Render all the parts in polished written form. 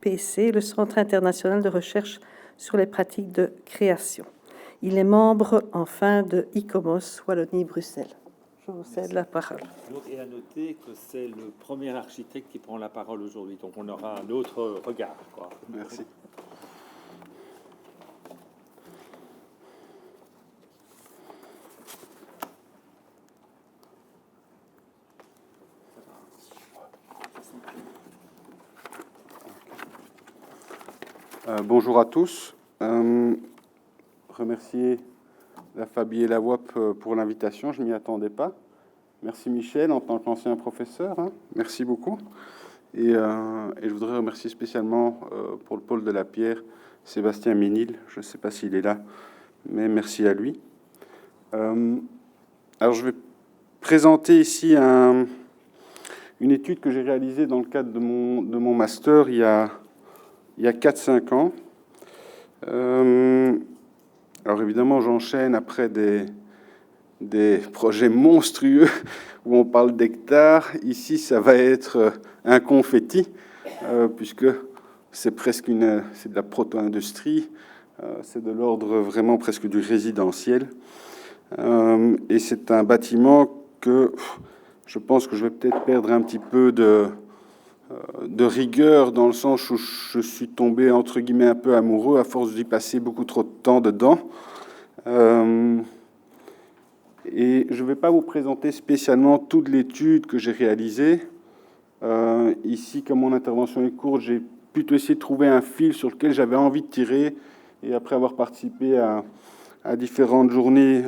PC, le Centre international de recherche sur les pratiques de création. Il est membre, enfin, de ICOMOS Wallonie-Bruxelles. Je vous cède la parole. Donc, et à noter que c'est le premier architecte qui prend la parole aujourd'hui. Donc, on aura un autre regard, quoi. Merci. Bonjour à tous. Remercier la Fabie et la WAP pour l'invitation. Je ne m'y attendais pas. Merci Michel en tant qu'ancien professeur. Merci beaucoup. Et je voudrais remercier spécialement pour le pôle de la pierre Sébastien Ménil. Je ne sais pas s'il est là, mais merci à lui. Alors je vais présenter ici une étude que j'ai réalisée dans le cadre de mon master il y a 4-5 ans. Alors évidemment, j'enchaîne après des projets monstrueux où on parle d'hectares. Ici, ça va être un confetti, puisque c'est presque c'est de la proto-industrie, c'est de l'ordre vraiment presque du résidentiel. Et c'est un bâtiment que je pense que je vais peut-être perdre un petit peu de rigueur, dans le sens où je suis tombé, entre guillemets, un peu amoureux à force d'y passer beaucoup trop de temps dedans. Et je ne vais pas vous présenter spécialement toute l'étude que j'ai réalisée. Ici, comme mon intervention est courte, j'ai plutôt essayé de trouver un fil sur lequel j'avais envie de tirer. Et après avoir participé à différentes journées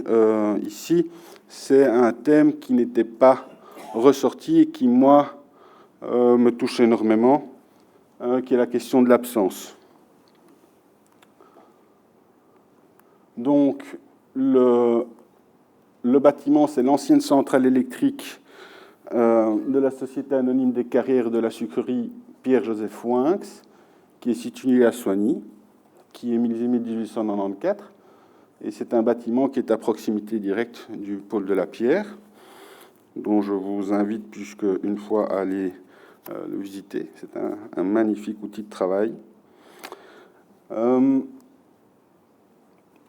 ici, c'est un thème qui n'était pas ressorti et qui, moi, me touche énormément, qui est la question de l'absence. Donc, le bâtiment, c'est l'ancienne centrale électrique de la Société anonyme des carrières de la sucrerie Pierre-Joseph Winx, qui est située à Soigny, qui est millésimé 1894. Et c'est un bâtiment qui est à proximité directe du pôle de la pierre, dont je vous invite, puisque une fois, à aller le visiter. C'est un magnifique outil de travail.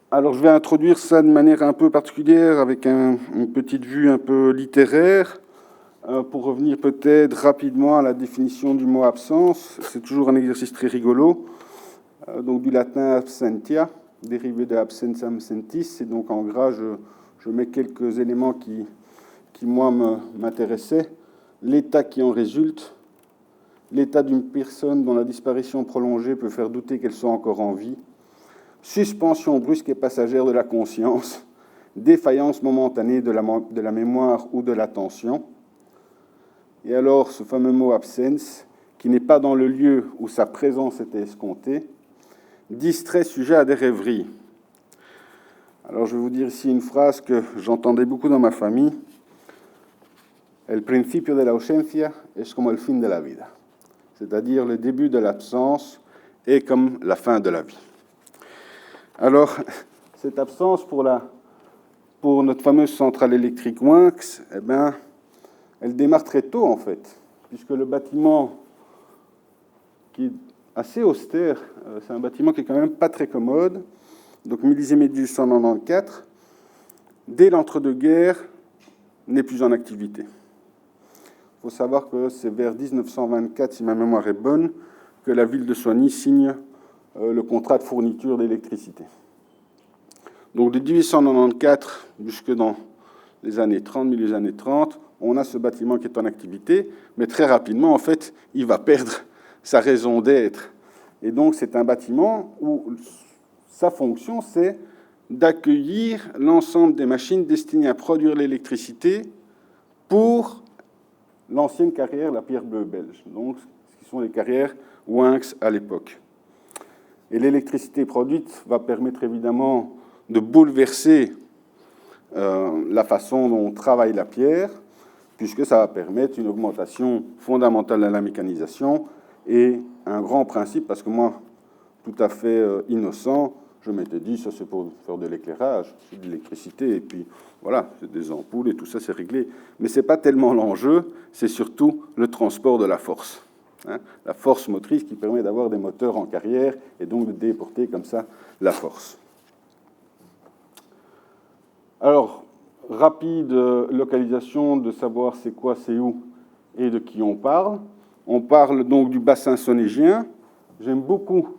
Alors, je vais introduire ça de manière un peu particulière, avec une petite vue un peu littéraire, pour revenir peut-être rapidement à la définition du mot absence. C'est toujours un exercice très rigolo. Donc, du latin absentia, dérivé de absens absentis. Et donc, en gras, je mets quelques éléments qui moi, m'intéressaient. L'état qui en résulte, l'état d'une personne dont la disparition prolongée peut faire douter qu'elle soit encore en vie, suspension brusque et passagère de la conscience, défaillance momentanée de la mémoire ou de l'attention. Et alors, ce fameux mot absence, qui n'est pas dans le lieu où sa présence était escomptée, distrait sujet à des rêveries. Alors, je vais vous dire ici une phrase que j'entendais beaucoup dans ma famille. El principio de la ausencia es como el fin de la vida. C'est-à-dire le début de l'absence est comme la fin de la vie. Alors, cette absence pour notre fameuse centrale électrique Winx, eh ben, elle démarre très tôt, en fait, puisque le bâtiment, qui est assez austère, c'est un bâtiment qui est quand même pas très commode, donc millésimé 1894, dès l'entre-deux-guerres, n'est plus en activité. Il faut savoir que c'est vers 1924, si ma mémoire est bonne, que la ville de Soigny signe le contrat de fourniture d'électricité. Donc de 1894 jusque dans les années 30, milieu des années 30, on a ce bâtiment qui est en activité, mais très rapidement, en fait, il va perdre sa raison d'être. Et donc c'est un bâtiment où sa fonction, c'est d'accueillir l'ensemble des machines destinées à produire l'électricité pour l'ancienne carrière, la pierre bleue belge, donc ce qui sont les carrières Winx à l'époque. Et l'électricité produite va permettre évidemment de bouleverser la façon dont on travaille la pierre, puisque ça va permettre une augmentation fondamentale de la mécanisation et un grand principe, parce que moi, tout à fait innocent, je m'étais dit, ça c'est pour faire de l'éclairage, c'est de l'électricité, et puis voilà, c'est des ampoules et tout ça c'est réglé. Mais ce n'est pas tellement l'enjeu, c'est surtout le transport de la force. hein, la force motrice qui permet d'avoir des moteurs en carrière et donc de déporter comme ça la force. Alors, rapide localisation de savoir c'est quoi, c'est où et de qui on parle. On parle donc du bassin sonégien. J'aime beaucoup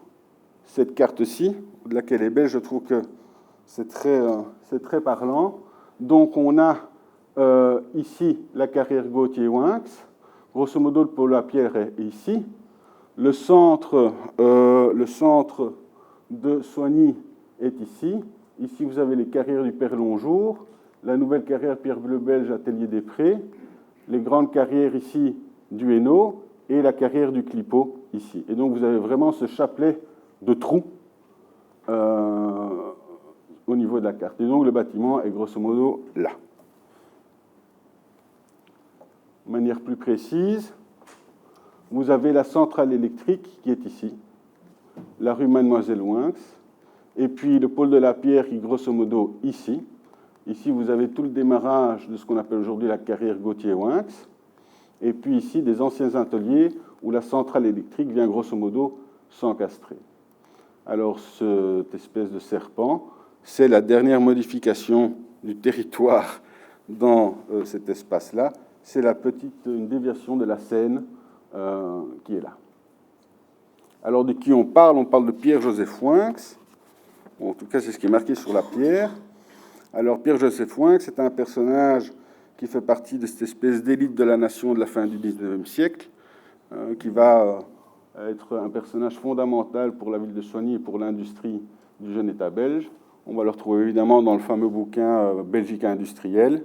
cette carte-ci, de laquelle est belle, je trouve que c'est très parlant. Donc on a ici la carrière Gautier-Winx. Grosso modo, le pôle Lapierre est ici. Le centre de Soigny est ici. Ici, vous avez les carrières du Père Longjour, la nouvelle carrière Pierre Bleu Belge, Atelier des Prés, les grandes carrières ici du Hainaut et la carrière du Clipot ici. Et donc, vous avez vraiment ce chapelet de trous au niveau de la carte. Et donc, le bâtiment est grosso modo là. De manière plus précise, vous avez la centrale électrique qui est ici, la rue Mademoiselle-Winx, et puis le pôle de la Pierre qui est grosso modo ici. Ici, vous avez tout le démarrage de ce qu'on appelle aujourd'hui la carrière Gautier-Winx, et puis ici, des anciens ateliers où la centrale électrique vient grosso modo s'encastrer. Alors, cette espèce de serpent, c'est la dernière modification du territoire dans cet espace-là. C'est une déviation de la Seine qui est là. Alors, de qui on parle? On parle de Pierre-Joseph Winx. Bon, en tout cas, c'est ce qui est marqué sur la pierre. Alors, Pierre-Joseph Winx, c'est un personnage qui fait partie de cette espèce d'élite de la nation de la fin du XIXe siècle, qui va être un personnage fondamental pour la ville de Soigny et pour l'industrie du jeune État belge. On va le retrouver évidemment dans le fameux bouquin Belgique industrielle.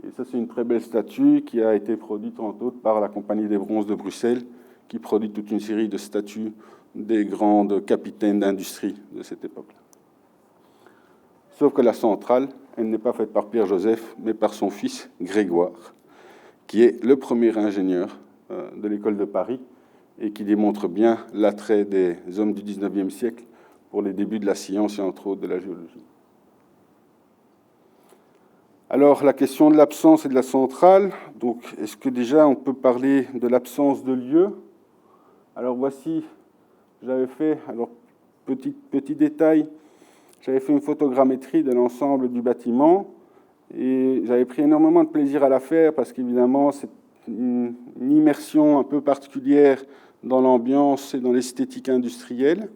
Et ça, c'est une très belle statue qui a été produite, entre autres, par la Compagnie des Bronzes de Bruxelles, qui produit toute une série de statues des grandes capitaines d'industrie de cette époque-là. Sauf que la centrale, elle n'est pas faite par Pierre-Joseph, mais par son fils Grégoire, qui est le premier ingénieur de l'école de Paris et qui démontre bien l'attrait des hommes du XIXe siècle pour les débuts de la science et entre autres de la géologie. Alors, la question de l'absence et de la centrale. Donc, est-ce que déjà on peut parler de l'absence de lieu? Alors, voici, j'avais fait, alors, petit détail, j'avais fait une photogrammétrie de l'ensemble du bâtiment et j'avais pris énormément de plaisir à la faire parce qu'évidemment, c'est une immersion un peu particulière dans l'ambiance et dans l'esthétique industrielle.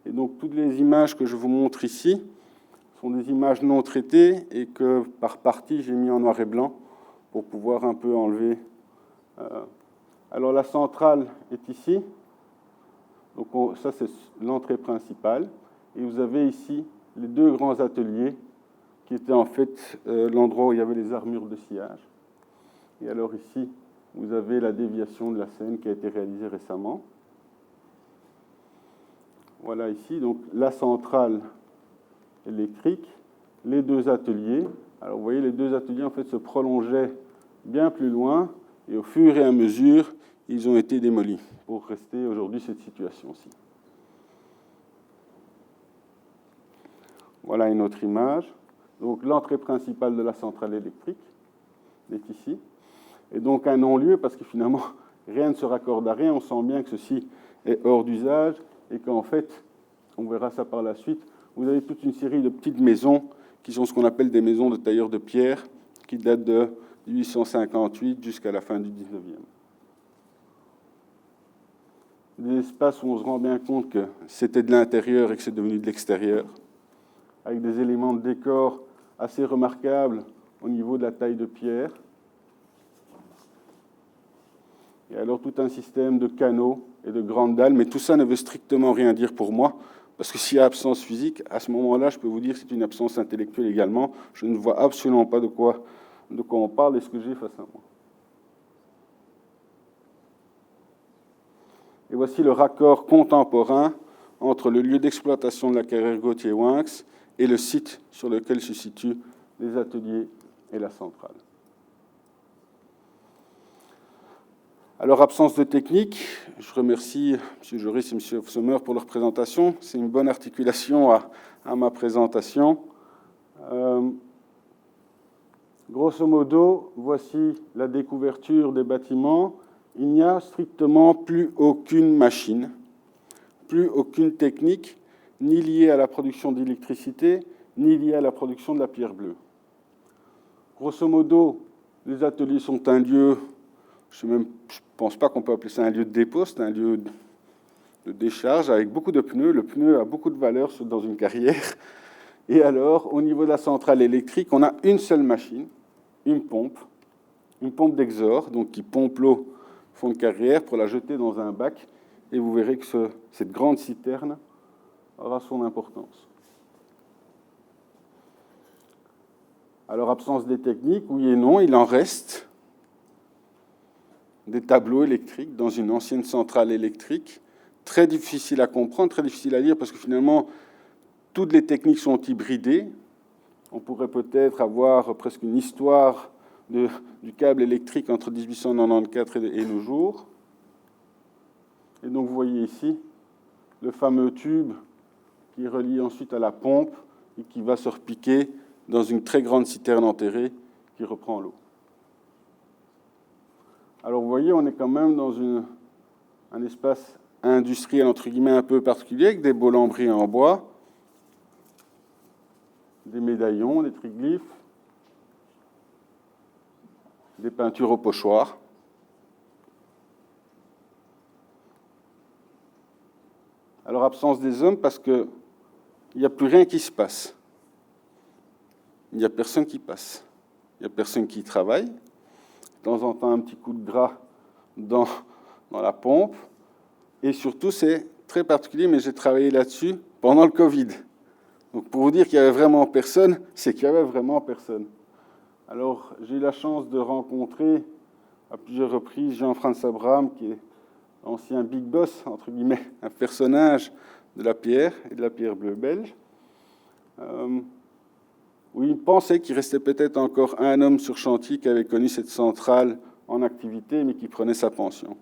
Et donc, toutes les images que je vous montre ici sont des images non traitées et que, par partie, j'ai mis en noir et blanc pour pouvoir un peu enlever. Alors, la centrale est ici. Donc, ça, c'est l'entrée principale. Et vous avez ici les deux grands ateliers qui étaient en fait l'endroit où il y avait les armures de sillage. Et alors, ici, vous avez la déviation de la Seine qui a été réalisée récemment. Voilà ici, donc la centrale électrique, les deux ateliers. Alors vous voyez, les deux ateliers en fait se prolongeaient bien plus loin et au fur et à mesure, ils ont été démolis pour rester aujourd'hui cette situation-ci. Voilà une autre image. Donc l'entrée principale de la centrale électrique est ici. Et donc un non-lieu parce que finalement, rien ne se raccorde à rien. On sent bien que ceci est hors d'usage et qu'en fait, on verra ça par la suite, vous avez toute une série de petites maisons qui sont ce qu'on appelle des maisons de tailleurs de pierre qui datent de 1858 jusqu'à la fin du 19e. Des espaces où on se rend bien compte que c'était de l'intérieur et que c'est devenu de l'extérieur, avec des éléments de décor assez remarquables au niveau de la taille de pierre. Et alors tout un système de canaux et de grandes dalles, mais tout ça ne veut strictement rien dire pour moi, parce que s'il y a absence physique, à ce moment-là, je peux vous dire que c'est une absence intellectuelle également. Je ne vois absolument pas de quoi on parle et ce que j'ai face à moi. Et voici le raccord contemporain entre le lieu d'exploitation de la carrière Gautier-Winx et le site sur lequel se situent les ateliers et la centrale. Alors, absence de technique, je remercie M. Joris et M. Sommer pour leur présentation. C'est une bonne articulation à ma présentation. Grosso modo, voici la découverture des bâtiments il n'y a strictement plus aucune machine, plus aucune technique, ni liée à la production d'électricité, ni liée à la production de la pierre bleue. Grosso modo, les ateliers sont un lieu, je ne pense pas qu'on peut appeler ça un lieu de dépôt, c'est un lieu de décharge avec beaucoup de pneus. Le pneu a beaucoup de valeur dans une carrière. Et alors, au niveau de la centrale électrique, on a une seule machine, une pompe d'exor, donc qui pompe l'eau au fond de carrière pour la jeter dans un bac. Et vous verrez que cette grande citerne aura son importance. Alors, absence des techniques, oui et non, il en reste des tableaux électriques dans une ancienne centrale électrique, très difficile à comprendre, très difficile à lire, parce que finalement, toutes les techniques sont hybridées. On pourrait peut-être avoir presque une histoire du câble électrique entre 1894 et nos jours. Et donc, vous voyez ici le fameux tube qui est relié ensuite à la pompe et qui va se repiquer dans une très grande citerne enterrée qui reprend l'eau. Alors, vous voyez, on est quand même dans un espace industriel, entre guillemets, un peu particulier, avec des beaux lambris en bois, des médaillons, des triglyphes, des peintures au pochoir. Alors, absence des hommes, parce qu'il n'y a plus rien qui se passe. Il n'y a personne qui passe. Il n'y a personne qui travaille. De temps en temps, un petit coup de gras dans la pompe. Et surtout, c'est très particulier, mais j'ai travaillé là-dessus pendant le Covid. Donc, pour vous dire qu'il n'y avait vraiment personne, c'est qu'il n'y avait vraiment personne. Alors, j'ai eu la chance de rencontrer à plusieurs reprises Jean-Frans Abraham, qui est ancien big boss, entre guillemets, un personnage de la pierre et de la pierre bleue belge. Où il pensait qu'il restait peut-être encore un homme sur chantier qui avait connu cette centrale en activité, mais qui prenait sa pension.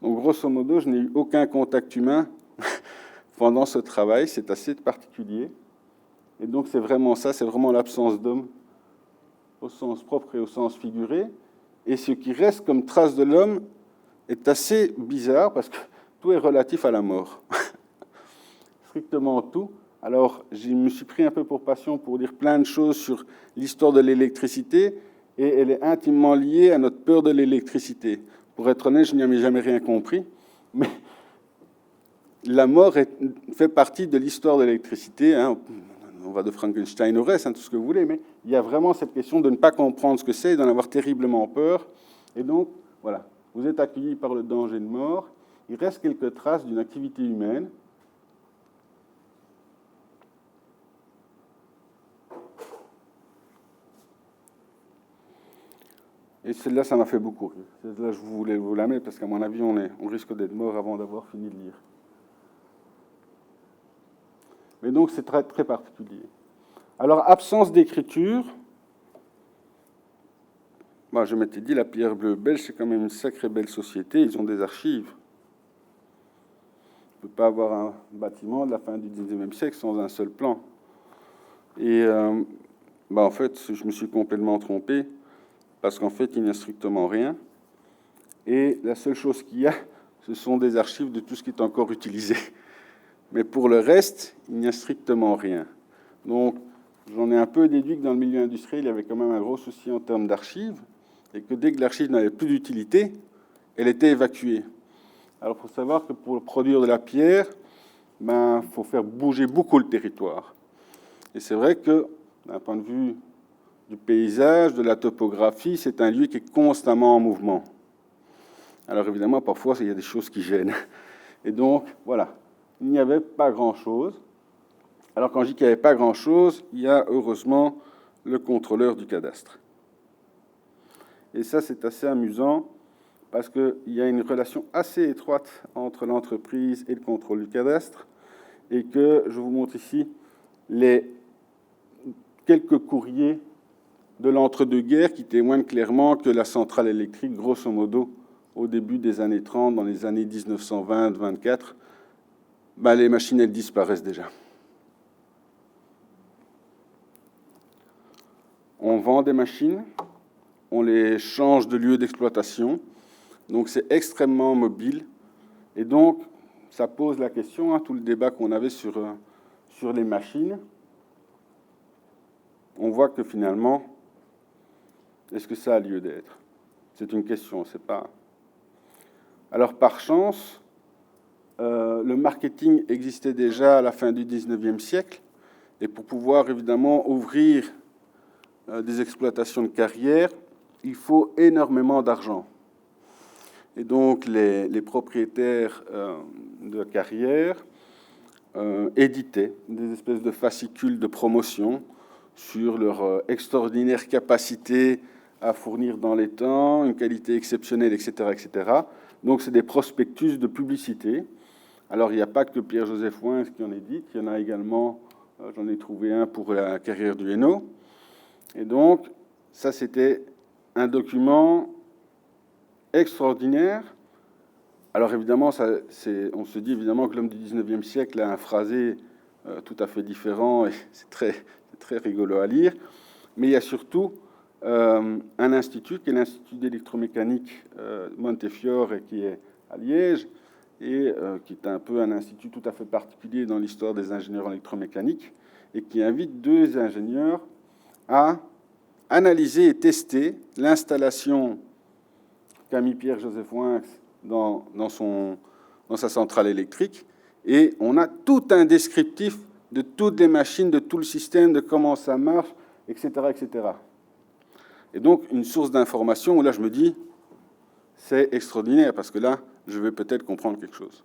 Donc, grosso modo, je n'ai eu aucun contact humain pendant ce travail. C'est assez particulier. Et donc, c'est vraiment ça, c'est vraiment l'absence d'homme au sens propre et au sens figuré. Et ce qui reste comme trace de l'homme est assez bizarre parce que tout est relatif à la mort. Strictement tout. Alors, je me suis pris un peu pour passion pour dire plein de choses sur l'histoire de l'électricité et elle est intimement liée à notre peur de l'électricité. Pour être honnête, je n'y ai jamais rien compris, mais la mort fait partie de l'histoire de l'électricité. Hein. On va de Frankenstein au reste, hein, tout ce que vous voulez, mais il y a vraiment cette question de ne pas comprendre ce que c'est et d'en avoir terriblement peur. Et donc, voilà, vous êtes accueillis par le danger de mort. Il reste quelques traces d'une activité humaine. Et celle-là, ça m'a fait beaucoup rire. Celle-là, je voulais vous la mettre parce qu'à mon avis, on risque d'être mort avant d'avoir fini de lire. Mais donc, c'est très, très particulier. Alors, absence d'écriture. Moi, je m'étais dit, la pierre bleue belge, c'est quand même une sacrée belle société. Ils ont des archives. On ne peut pas avoir un bâtiment de la fin du XIXe siècle sans un seul plan. Et en fait, je me suis complètement trompé. Parce qu'en fait, il n'y a strictement rien. Et la seule chose qu'il y a, ce sont des archives de tout ce qui est encore utilisé. Mais pour le reste, il n'y a strictement rien. Donc, j'en ai un peu déduit que dans le milieu industriel, il y avait quand même un gros souci en termes d'archives, et que dès que l'archive n'avait plus d'utilité, elle était évacuée. Alors, il faut savoir que pour produire de la pierre, il faut faire bouger beaucoup le territoire. Et c'est vrai que, d'un point de vue du paysage, de la topographie, c'est un lieu qui est constamment en mouvement. Alors évidemment, parfois, il y a des choses qui gênent. Et donc, voilà, il n'y avait pas grand-chose. Alors quand je dis qu'il n'y avait pas grand-chose, il y a heureusement le contrôleur du cadastre. Et ça, c'est assez amusant, parce qu'il y a une relation assez étroite entre l'entreprise et le contrôle du cadastre, et que je vous montre ici les quelques courriers de l'entre-deux-guerres qui témoignent clairement que la centrale électrique, grosso modo, au début des années 30, dans les années 1920-24, les machines, elles disparaissent déjà. On vend des machines, on les change de lieu d'exploitation. Donc c'est extrêmement mobile. Et donc, ça pose la question, hein, tout le débat qu'on avait sur les machines. On voit que finalement, est-ce que ça a lieu d'être? C'est une question, c'est pas... Alors, par chance, le marketing existait déjà à la fin du 19e siècle. Et pour pouvoir, évidemment, ouvrir des exploitations de carrière, il faut énormément d'argent. Et donc, les propriétaires de carrière éditaient des espèces de fascicules de promotion sur leur extraordinaire capacité à fournir dans les temps, une qualité exceptionnelle, etc., etc. Donc, c'est des prospectus de publicité. Alors, il n'y a pas que Pierre-Joseph Wins qui en édite, il y en a également, j'en ai trouvé un pour la carrière du Hainaut. Et donc, ça, c'était un document extraordinaire. Alors, évidemment, on se dit évidemment que l'homme du 19e siècle a un phrasé tout à fait différent, et c'est très rigolo à lire. Mais il y a surtout un institut, qui est l'Institut d'électromécanique Montefiore, et qui est à Liège, et qui est un peu un institut tout à fait particulier dans l'histoire des ingénieurs en électromécanique, et qui invite 2 ingénieurs à analyser et tester l'installation qu'a mis Pierre-Joseph Wins dans sa centrale électrique. Et on a tout un descriptif de toutes les machines, de tout le système, de comment ça marche, etc., etc. Et donc, une source d'information où là, je me dis, c'est extraordinaire, parce que là, je vais peut-être comprendre quelque chose.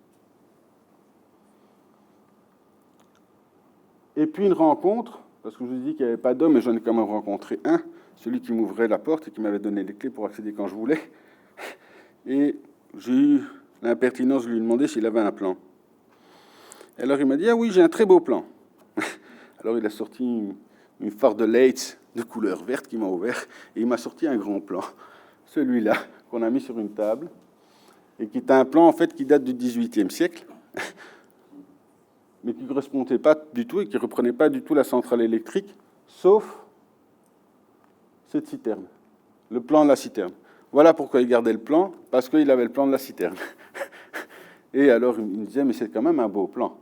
Et puis une rencontre, parce que je vous ai dit qu'il n'y avait pas d'homme, mais j'en ai quand même rencontré un, celui qui m'ouvrait la porte et qui m'avait donné les clés pour accéder quand je voulais. Et j'ai eu l'impertinence de lui demander s'il avait un plan. Et alors il m'a dit, ah oui, j'ai un très beau plan. Alors il a sorti une phare de Leitz de couleur verte qui m'a ouvert, et il m'a sorti un grand plan, celui-là, qu'on a mis sur une table, et qui est un plan en fait qui date du XVIIIe siècle, mais qui ne correspondait pas du tout et qui ne reprenait pas du tout la centrale électrique, sauf cette citerne, le plan de la citerne. Voilà pourquoi il gardait le plan, parce qu'il avait le plan de la citerne. Et alors il me disait, mais c'est quand même un beau plan.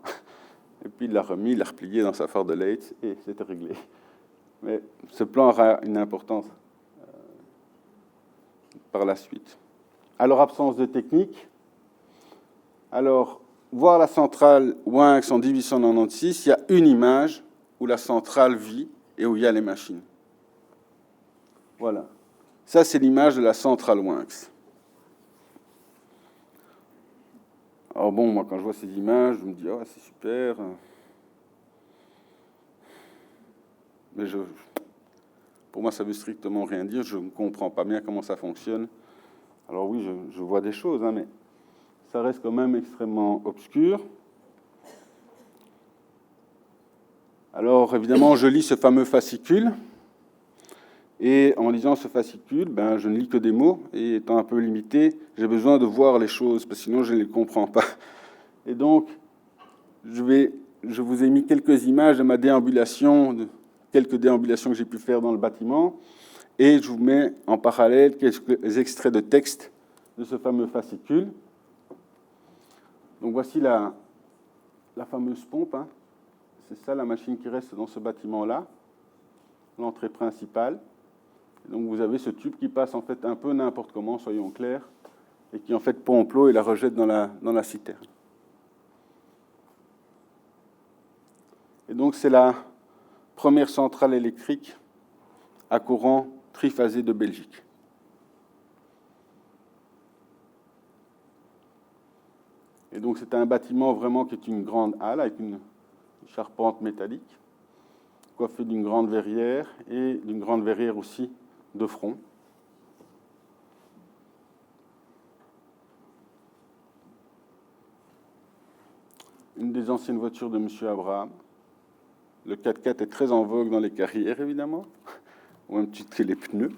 Et puis il l'a remis, il l'a replié dans sa phare de Leitz, et c'était réglé. Mais ce plan aura une importance par la suite. Alors, absence de technique. Alors, voir la centrale Wins en 1896, il y a une image où la centrale vit et où il y a les machines. Voilà. Ça, c'est l'image de la centrale Wins. Alors bon, moi, quand je vois ces images, je me dis, oh, c'est super. Mais pour moi, ça veut strictement rien dire. Je ne comprends pas bien comment ça fonctionne. Alors oui, je vois des choses, hein, mais ça reste quand même extrêmement obscur. Alors, évidemment, je lis ce fameux fascicule. Et en lisant ce fascicule, ben, je ne lis que des mots. Et étant un peu limité, j'ai besoin de voir les choses, parce que sinon, je ne les comprends pas. Et donc, je vous ai mis quelques images de ma déambulation, quelques déambulations que j'ai pu faire dans le bâtiment. Et je vous mets en parallèle quelques extraits de texte de ce fameux fascicule. Donc voici la fameuse pompe. Hein. C'est ça la machine qui reste dans ce bâtiment-là, l'entrée principale. Et donc vous avez ce tube qui passe en fait un peu n'importe comment, soyons clairs, et qui en fait pompe l'eau et la rejette dans la citerne. Et donc c'est la première centrale électrique à courant triphasé de Belgique. Et donc c'est un bâtiment vraiment qui est une grande halle avec une charpente métallique, coiffée d'une grande verrière et d'une grande verrière aussi de front. Une des anciennes voitures de M. Abraham. Le 4x4 est très en vogue dans les carrières, évidemment, au même titre que les pneus.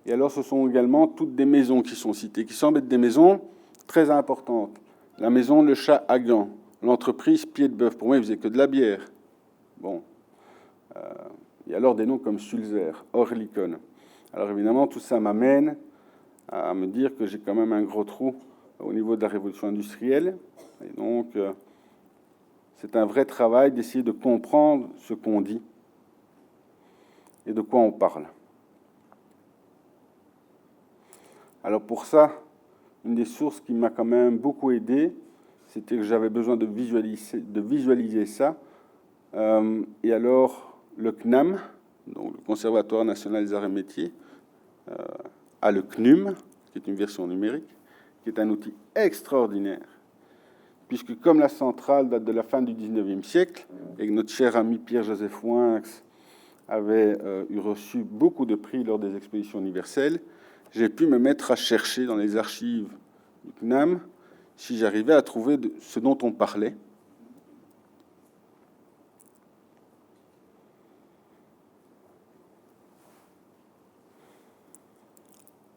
Et alors, ce sont également toutes des maisons qui sont citées, qui semblent être des maisons très importantes. La maison Le Chat à Gand, l'entreprise Pied de Bœuf. Pour moi, ils faisaient que de la bière. Bon. Et alors des noms comme Sulzer, Oerlikon. Alors évidemment, tout ça m'amène à me dire que j'ai quand même un gros trou au niveau de la révolution industrielle. Et donc, c'est un vrai travail d'essayer de comprendre ce qu'on dit et de quoi on parle. Alors pour ça, une des sources qui m'a quand même beaucoup aidé, c'était que j'avais besoin de visualiser ça. Et alors, le CNAM, donc le Conservatoire national des arts et métiers, a le CNUM, qui est une version numérique, qui est un outil extraordinaire, puisque comme la centrale date de la fin du 19e siècle, et que notre cher ami Pierre-Joseph Winx avait reçu beaucoup de prix lors des expositions universelles, j'ai pu me mettre à chercher dans les archives du CNAM si j'arrivais à trouver ce dont on parlait.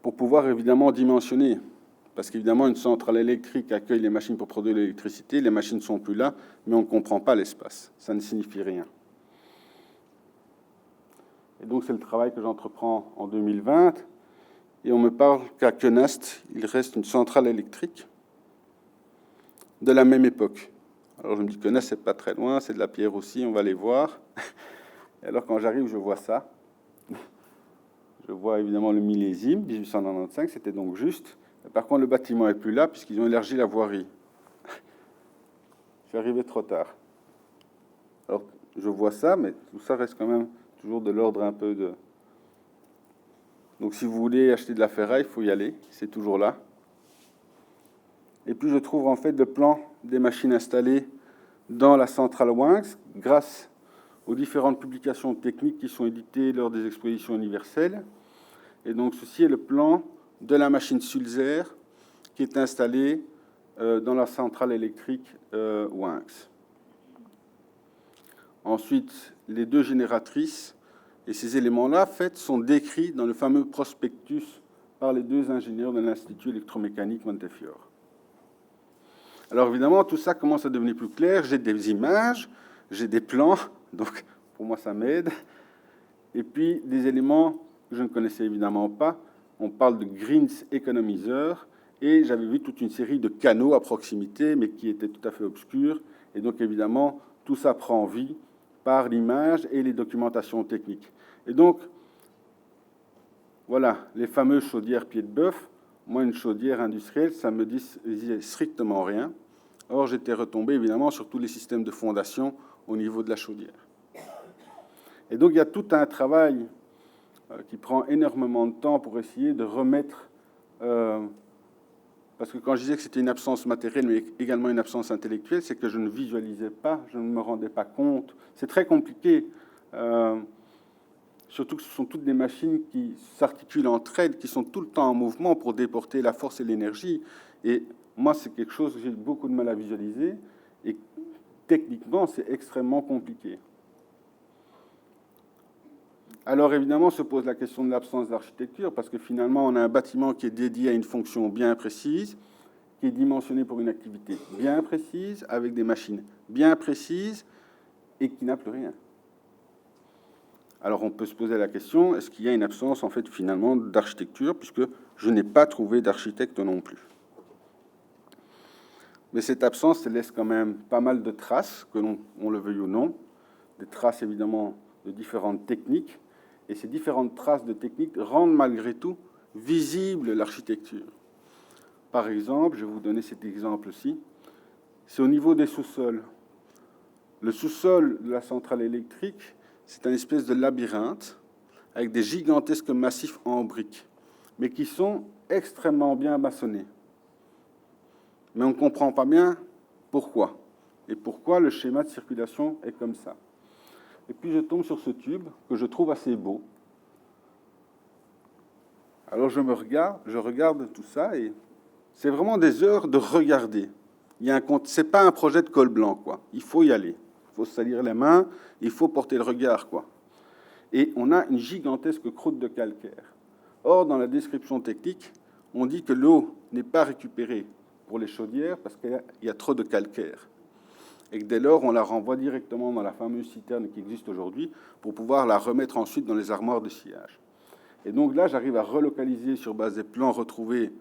Pour pouvoir évidemment dimensionner. Parce qu'évidemment, une centrale électrique accueille les machines pour produire l'électricité, les machines ne sont plus là, mais on ne comprend pas l'espace. Ça ne signifie rien. Et donc, c'est le travail que j'entreprends en 2020. Et on me parle qu'à Quenast, il reste une centrale électrique de la même époque. Alors, je me dis, Quenast, c'est pas très loin, c'est de la pierre aussi, on va les voir. Et alors, quand j'arrive, je vois ça. Je vois évidemment le millésime, 1895, c'était donc juste. Par contre, le bâtiment n'est plus là, puisqu'ils ont élargi la voirie. Je suis arrivé trop tard. Alors, je vois ça, mais tout ça reste quand même toujours de l'ordre un peu de... Donc, si vous voulez acheter de la ferraille, il faut y aller, c'est toujours là. Et puis, je trouve en fait le plan des machines installées dans la centrale Winx, grâce aux différentes publications techniques qui sont éditées lors des expositions universelles. Et donc, ceci est le plan de la machine Sulzer qui est installée dans la centrale électrique Winx. Ensuite, les deux génératrices, et ces éléments-là, en fait, sont décrits dans le fameux prospectus par les deux ingénieurs de l'Institut électromécanique Montefiore. Alors, évidemment, tout ça commence à devenir plus clair. J'ai des images, j'ai des plans, donc pour moi, ça m'aide. Et puis, des éléments que je ne connaissais évidemment pas. On parle de Green's Economizer, et j'avais vu toute une série de canaux à proximité, mais qui étaient tout à fait obscurs. Et donc, évidemment, tout ça prend vie par l'image et les documentations techniques. Et donc, voilà, les fameuses chaudières pied de bœuf. Moi, une chaudière industrielle, ça me disait strictement rien. Or, j'étais retombé, évidemment, sur tous les systèmes de fondation au niveau de la chaudière. Et donc, il y a tout un travail qui prend énormément de temps pour essayer de remettre... parce que quand je disais que c'était une absence matérielle, mais également une absence intellectuelle, c'est que je ne visualisais pas, je ne me rendais pas compte. C'est très compliqué, surtout que ce sont toutes des machines qui s'articulent entre elles, qui sont tout le temps en mouvement pour déporter la force et l'énergie. Et moi, c'est quelque chose que j'ai beaucoup de mal à visualiser. Et techniquement, c'est extrêmement compliqué. Alors évidemment, se pose la question de l'absence d'architecture, parce que finalement, on a un bâtiment qui est dédié à une fonction bien précise, qui est dimensionné pour une activité bien précise, avec des machines bien précises, et qui n'a plus rien. Alors on peut se poser la question, est-ce qu'il y a une absence, en fait, finalement, d'architecture, puisque je n'ai pas trouvé d'architecte non plus. Mais cette absence, elle laisse quand même pas mal de traces, que l'on le veuille ou non, des traces, évidemment, de différentes techniques. Et ces différentes traces de techniques rendent malgré tout visible l'architecture. Par exemple, je vais vous donner cet exemple-ci. C'est au niveau des sous-sols. Le sous-sol de la centrale électrique, c'est une espèce de labyrinthe avec des gigantesques massifs en briques, mais qui sont extrêmement bien maçonnés. Mais on ne comprend pas bien pourquoi. Et pourquoi le schéma de circulation est comme ça. Et puis je tombe sur ce tube que je trouve assez beau. Alors je regarde tout ça et c'est vraiment des heures de regarder. C'est pas un projet de col blanc, quoi. Il faut y aller. Il faut se salir les mains, il faut porter le regard, quoi. Et on a une gigantesque croûte de calcaire. Or, dans la description technique, on dit que l'eau n'est pas récupérée pour les chaudières parce qu'il y a trop de calcaire. et que dès lors, on la renvoie directement dans la fameuse citerne qui existe aujourd'hui pour pouvoir la remettre ensuite dans les armoires de sciage. Et donc là, j'arrive à relocaliser sur base des plans retrouvés,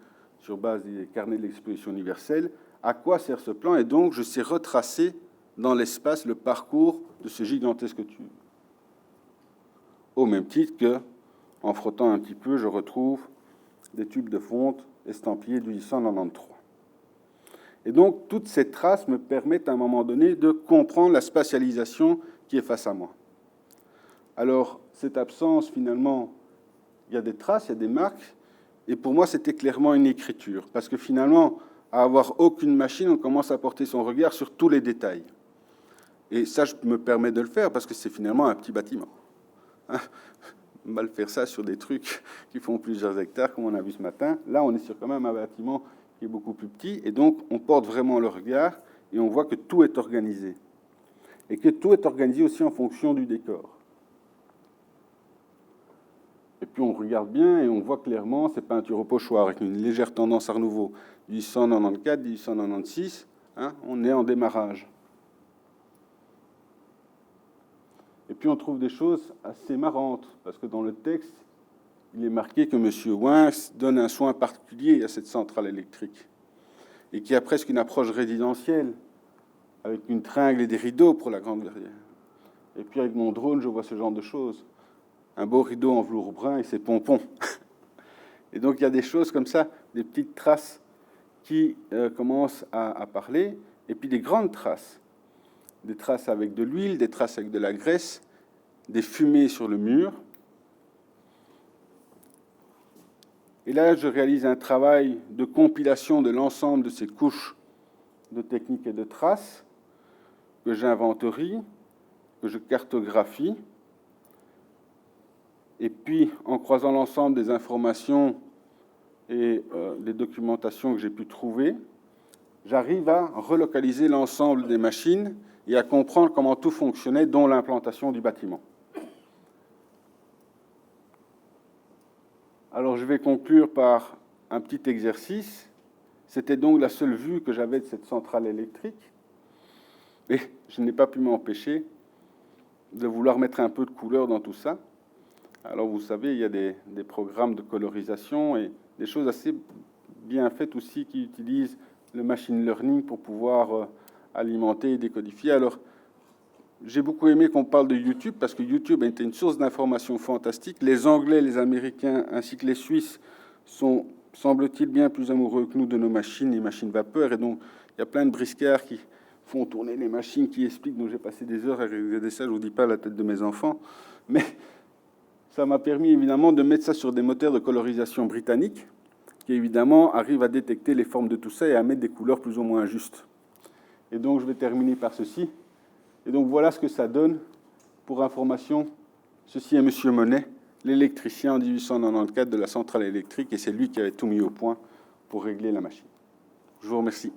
sur base des carnets de l'exposition universelle, à quoi sert ce plan, et donc je sais retracer dans l'espace le parcours de ce gigantesque tube. Au même titre que, en frottant un petit peu, je retrouve des tubes de fonte estampillés de 1893. Et donc, toutes ces traces me permettent à un moment donné de comprendre la spatialisation qui est face à moi. Alors, cette absence, finalement, il y a des traces, il y a des marques, et pour moi, c'était clairement une écriture, parce que finalement, à avoir aucune machine, on commence à porter son regard sur tous les détails. Et ça, je me permets de le faire, parce que c'est finalement un petit bâtiment. Mal faire ça sur des trucs qui font plusieurs hectares, comme on a vu ce matin. Là, on est sur quand même un bâtiment qui est beaucoup plus petit, et donc on porte vraiment le regard, et on voit que tout est organisé. Et que tout est organisé aussi en fonction du décor. Et puis on regarde bien, et on voit clairement ces peintures au pochoir, avec une légère tendance Art Nouveau, 1894, 1896, on est en démarrage. Et puis on trouve des choses assez marrantes, parce que dans le texte, il est marqué que M. Winx donne un soin particulier à cette centrale électrique, et qu'il y a presque une approche résidentielle, avec une tringle et des rideaux pour la grande verrière. Et puis avec mon drone, je vois ce genre de choses. Un beau rideau en velours brun et ses pompons. Et donc il y a des choses comme ça, des petites traces qui commencent à parler, et puis des grandes traces. Des traces avec de l'huile, des traces avec de la graisse, des fumées sur le mur. Et là, je réalise un travail de compilation de l'ensemble de ces couches de techniques et de traces que j'inventorie, que je cartographie. Et puis, en croisant l'ensemble des informations et des documentations que j'ai pu trouver, j'arrive à relocaliser l'ensemble des machines et à comprendre comment tout fonctionnait, dont l'implantation du bâtiment. Alors, je vais conclure par un petit exercice. C'était donc la seule vue que j'avais de cette centrale électrique. Et je n'ai pas pu m'empêcher de vouloir mettre un peu de couleur dans tout ça. Alors, vous savez, il y a des programmes de colorisation et des choses assez bien faites aussi qui utilisent le machine learning pour pouvoir alimenter et décodifier. Alors, j'ai beaucoup aimé qu'on parle de YouTube, parce que YouTube était une source d'informations fantastique. Les Anglais, les Américains, ainsi que les Suisses sont, semble-t-il, bien plus amoureux que nous de nos machines, les machines vapeur. Et donc, il y a plein de briscards qui font tourner les machines, qui expliquent. Donc, j'ai passé des heures à regarder ça. Je ne vous dis pas la tête de mes enfants. Mais ça m'a permis, évidemment, de mettre ça sur des moteurs de colorisation britanniques, qui, évidemment, arrivent à détecter les formes de tout ça et à mettre des couleurs plus ou moins justes. Et donc, je vais terminer par ceci. Et donc, voilà ce que ça donne. Pour information, ceci est M. Monet, l'électricien en 1894 de la centrale électrique, et c'est lui qui avait tout mis au point pour régler la machine. Je vous remercie.